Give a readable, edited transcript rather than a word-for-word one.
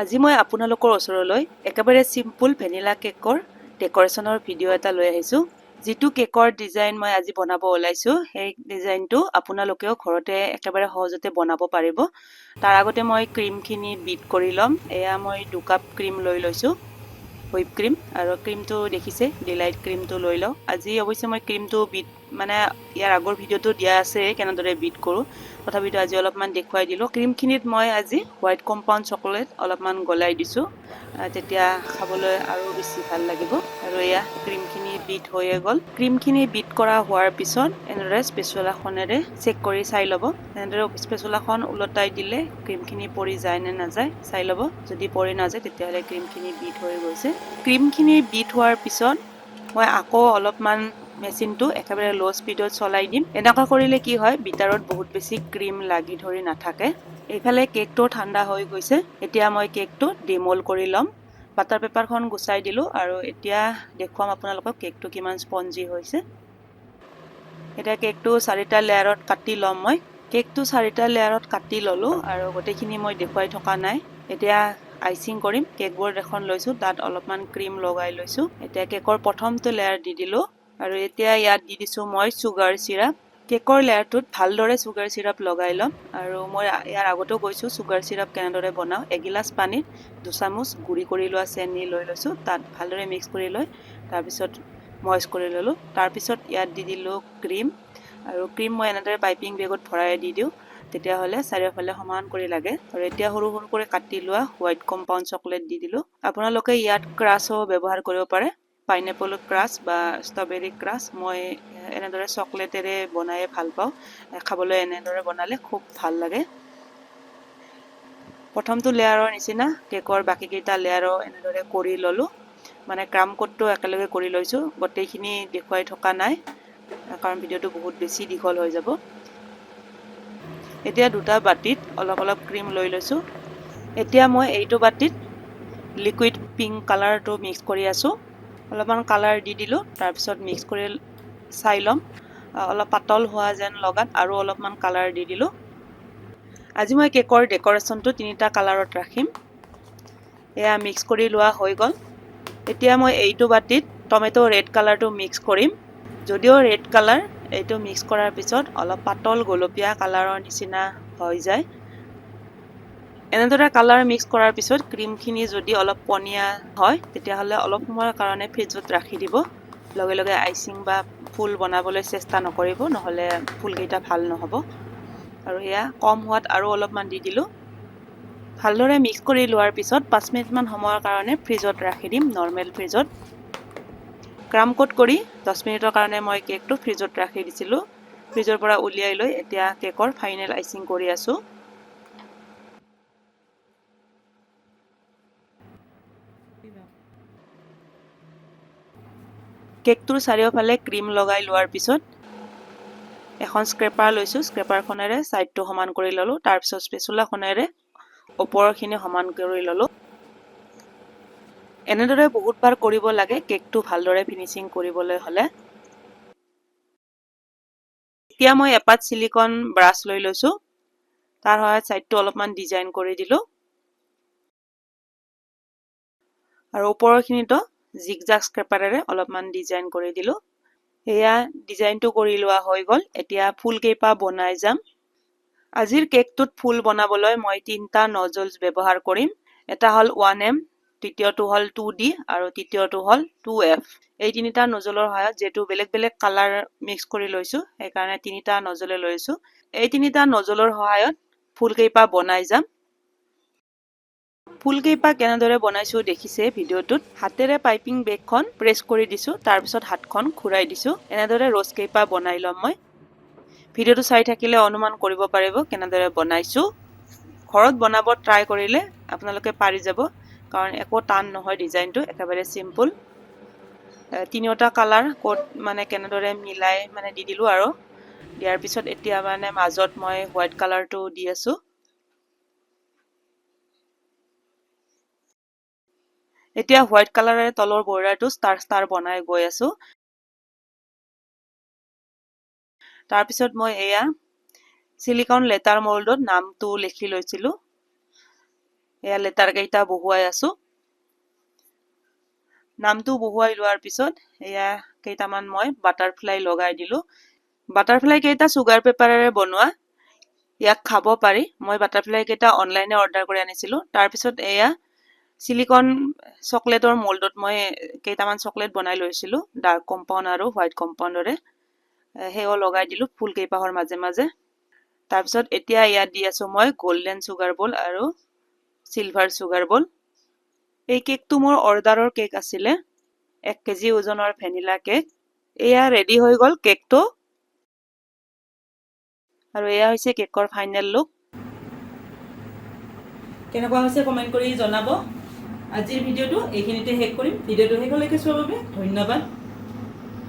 আজি মই আপোনালোকৰ ওচৰলৈ একেবাৰে সিম্পল ভেনিলা কেকৰ ডেকৰেশ্যনৰ ভিডিঅ' এটা লৈ আহিছোঁ। যিটো কেকৰ ডিজাইন মই আজি বনাব ওলাইছোঁ, সেই ডিজাইনটো আপোনালোকেও ঘৰতে একেবাৰে সহজতে বনাব পাৰিব। তাৰ আগতে মই ক্ৰীমখিনি বিট কৰি ল'ম। এয়া মই 2 কাপ ক্ৰীম লৈ লৈছোঁ, হুইপ ক্ৰীম, আৰু ক্ৰীমটো দেখিছে ডিলাইট ক্ৰীমটো লৈ লওঁ। আজি অৱশ্যে মই ক্ৰীমটো বিট ইয়াৰ আগৰ ভিডিঅ'টো দিয়া আছে কেনেদৰে বিট কৰোঁ, তথাপিতো আজি অলপমান দেখুৱাই দিলোঁ। ক্ৰীমখিনিত মই আজি হোৱাইট কম্পাউণ্ড চকলেট অলপমান গলাই দিছোঁ, তেতিয়া খাবলৈ আৰু বেছি ভাল লাগিব। আৰু এয়া ক্ৰীমখিনি বিট হৈয়ে গ'ল। ক্ৰীমখিনি বিট কৰা হোৱাৰ পিছত এনেদৰে স্পেচুলাখনেৰে চেক কৰি চাই ল'ব। এনেদৰে স্পেচুলাখন ওলটাই দিলে ক্ৰীমখিনি পৰি যায় নে নাযায় চাই ল'ব। যদি পৰি নাযায় তেতিয়াহ'লে ক্ৰীমখিনি বিট হৈ গৈছে। ক্ৰীমখিনি বিট হোৱাৰ পিছত মই আকৌ অলপমান মেচিনটো একেবাৰে ল' স্পীডত চলাই দিম। এনেকুৱা কৰিলে কি হয়, বিটাৰত বহুত বেছি ক্ৰীম লাগি ধৰি নাথাকে। এইফালে কেকটো ঠাণ্ডা হৈ গৈছে। এতিয়া মই কেকটো ডিমল কৰি ল'ম। বাটাৰ পেপাৰখন গুচাই দিলোঁ আৰু এতিয়া দেখুৱাম আপোনালোকক কেকটো কিমান স্পঞ্জি হৈছে। এতিয়া কেকটো 4টা লেয়াৰত কাটি ল'ম মই। কেকটো 4টা লেয়াৰত কাটি ল'লোঁ আৰু গোটেইখিনি মই দেখুৱাই থকা নাই। এতিয়া আইচিং কৰিম। কেকবোৰ্ড এখন লৈছোঁ, তাত অলপমান ক্ৰীম লগাই লৈছোঁ। এতিয়া কেকৰ প্ৰথমটো লেয়াৰ দি দিলোঁ আৰু এতিয়া ইয়াত দি দিছোঁ মই চুগাৰ চিৰাপ। কেকৰ লেয়াৰটোত ভালদৰে চুগাৰ চিৰাপ লগাই ল'ম আৰু মই ইয়াৰ আগতেও কৈছোঁ চুগাৰ চিৰাপ কেনেদৰে বনাওঁ। এগিলাচ পানীত 2 চামুচ গুড়ি কৰি লোৱা চেনি লৈ লৈছোঁ, তাত ভালদৰে মিক্স কৰি লৈ তাৰপিছত মইচ কৰি ল'লোঁ। তাৰপিছত ইয়াত দি দিলোঁ ক্ৰীম, আৰু ক্ৰীম মই এনেদৰে পাইপিং বেগত ভৰাই দি দিওঁ, তেতিয়াহ'লে চাৰিওফালে সমান কৰি লাগে। আৰু এতিয়া সৰু সৰু কৰি কাটি লোৱা হোৱাইট কম্পাউণ্ড চকলেট দি দিলোঁ। আপোনালোকে ইয়াত ক্ৰাছও ব্যৱহাৰ কৰিব পাৰে, পাইনএপল ক্ৰাছ বা ষ্ট্ৰবেৰী ক্ৰাছ। মই এনেদৰে চকলেটেৰে বনাই ভাল পাওঁ, খাবলৈ এনেদৰে বনালে খুব ভাল লাগে। প্ৰথমটো লেয়াৰৰ নিচিনা কেকৰ বাকীকেইটা লেয়াৰো এনেদৰে কৰি ল'লোঁ। মানে ক্ৰাম কোটটো একেলগে কৰি লৈছোঁ। গোটেইখিনি দেখুৱাই থকা নাই কাৰণ ভিডিঅ'টো বহুত বেছি দীঘল হৈ যাব। এতিয়া 2টা বাটিত অলপ অলপ ক্ৰীম লৈ লৈছোঁ। এতিয়া মই এইটো বাটিত লিকুইড পিংক কালাৰটো মিক্স কৰি আছোঁ। অলপমান কালাৰ দি দিলোঁ, তাৰপিছত মিক্স কৰি চাই ল'ম। অলপ পাতল হোৱা যেন লগাত আৰু অলপমান কালাৰ দি দিলোঁ। আজি মই কেকৰ ডেকৰেশ্যনটো 3টা কালাৰত ৰাখিম। এয়া মিক্স কৰি লোৱা হৈ গ'ল। এতিয়া মই এইটো বাটিত টমেটো ৰেড কালাৰটো মিক্স কৰিম। যদিও ৰেড কালাৰ, এইটো মিক্স কৰাৰ পিছত অলপ পাতল গোলপীয়া কালাৰৰ নিচিনা হৈ যায়। এনেদৰে কালাৰ মিক্স কৰাৰ পিছত ক্ৰীমখিনি যদি অলপ পনীয়া হয়, তেতিয়াহ'লে অলপ সময়ৰ কাৰণে ফ্ৰিজত ৰাখি দিব। লগে লগে আইচিং বা ফুল বনাবলৈ চেষ্টা নকৰিব, নহ'লে ফুলকেইটা ভাল নহ'ব। আৰু এয়া কম হোৱাত আৰু অলপমান দি দিলোঁ। ভালদৰে মিক্স কৰি লোৱাৰ পিছত 5 মিনিটমান সময়ৰ কাৰণে ফ্ৰিজত ৰাখি দিম, নৰ্মেল ফ্ৰিজত। ক্ৰাম কোট কৰি 10 মিনিটৰ কাৰণে মই কেকটো ফ্ৰিজত ৰাখি দিছিলোঁ। ফ্ৰিজৰ পৰা উলিয়াই লৈ এতিয়া কেকৰ ফাইনেল আইচিং কৰি আছোঁ। কেকটোৰ চাৰিওফালে ক্ৰীম লগাই লোৱাৰ পিছত এখন স্ক্ৰেপাৰ লৈছোঁ। স্ক্ৰেপাৰখনেৰে ছাইডটো সমান কৰি ল'লোঁ, তাৰপিছত স্পেচুলাখনেৰে ওপৰৰখিনি সমান কৰি ল'লোঁ। এনেদৰে বহুতবাৰ কৰিব লাগে কেকটো ভালদৰে ফিনিচিং কৰিবলৈ হ'লে। এতিয়া মই এপাত চিলিকন ব্ৰাছ লৈ লৈছোঁ। তাৰ সহায়ত ছাইডটো অলপমান ডিজাইন কৰি দিলোঁ আৰু ওপৰৰখিনিতো জিগজাগ স্ক্ৰেপাৰেৰে অলপমান ডিজাইন কৰি দিলোঁ। এয়া ডিজাইনটো কৰি লোৱা হৈ গ'ল। এতিয়া ফুল কেইপা বনাই যাম। আজিৰ কেকটোত ফুল বনাবলৈ মই 3টা নজলছ ব্যৱহাৰ কৰিম। এটা হ'ল 1M, দ্বিতীয়টো হ'ল 2D আৰু তৃতীয়টো হ'ল 2F। এই 3টা নজলৰ সহায়ত, যিহেতু বেলেগ বেলেগ কালাৰ মিক্স কৰি লৈছোঁ, সেইকাৰণে 3টা নজলে লৈছোঁ। এই 3টা নজলৰ সহায়ত ফুলকেইপা বনাই যাম। ফুলকেইপা কেনেদৰে বনাইছোঁ দেখিছে ভিডিঅ'টোত। হাতেৰে পাইপিং বেগখন প্ৰেছ কৰি দিছোঁ, তাৰপিছত হাতখন ঘূৰাই দিছোঁ। এনেদৰে ৰ'জ কেইপা বনাই ল'ম মই। ভিডিঅ'টো চাই থাকিলে অনুমান কৰিব পাৰিব কেনেদৰে বনাইছোঁ। ঘৰত বনাব ট্ৰাই কৰিলে আপোনালোকে পাৰি যাব, কাৰণ একো টান নহয়, ডিজাইনটো একেবাৰে চিম্পুল। 3টা কালাৰ ক'ত কেনেদৰে মিলাই দি দিলোঁ, আৰু দিয়াৰ পিছত এতিয়া মাজত মই হোৱাইট কালাৰটো দি আছোঁ। এতিয়া হোৱাইট কালাৰেৰে তলৰ বৰ্ডাৰটো ষ্টাৰ ষ্টাৰ বনাই গৈ আছোঁ। তাৰপিছত মই এয়া চিলিকন লেটাৰ মল্ডত নামটো লিখি লৈছিলোঁ। এয়া লেটাৰ কেইটা বহুৱাই আছো নামটো বহুৱাই লোৱাৰ পিছত এয়া কেইটামান মই বাটাৰফ্লাই লগাই দিলো বাটাৰফ্লাই কেইটা সুগাৰ পেপাৰেৰে বনোৱা ইয়াক খাব পাৰি মই বাটাৰফ্লাই কেইটা অনলাইনে অৰ্ডাৰ কৰি আনিছিলো তাৰ পিছত এয়া সিলিকন চকলেটৰ মোল্ডত মই কেইটামান চকলেট বনাই লৈছিলো ডাৰ্ক কম্পাউণ্ড আৰু হোৱাইট কম্পাউণ্ডৰে হেও লগাই দিলো ফুল কেইপাহৰ মাজে মাজে তাৰ পিছত এতিয়া ইয়াত দি আছো মই গোল্ডেন সুগাৰ বল আৰু সিলভাৰ সুগাৰ বল এই কেকটো মোৰ অৰ্ডাৰৰ কেক আছিলে 1 কেজি ওজনৰ ভেনিলা কেক এয়া ৰেডি হৈ গল কেকটো আৰু এয়া হৈছে কেকৰ ফাইনেল লুক কেনেকুৱা হৈছে কমেন্ট কৰি জনাব আজিৰ ভিডিওটো এইখিনিতে শেষ কৰিম ভিডিওটো শেষলৈকে চোৱাৰ বাবে ধন্যবাদ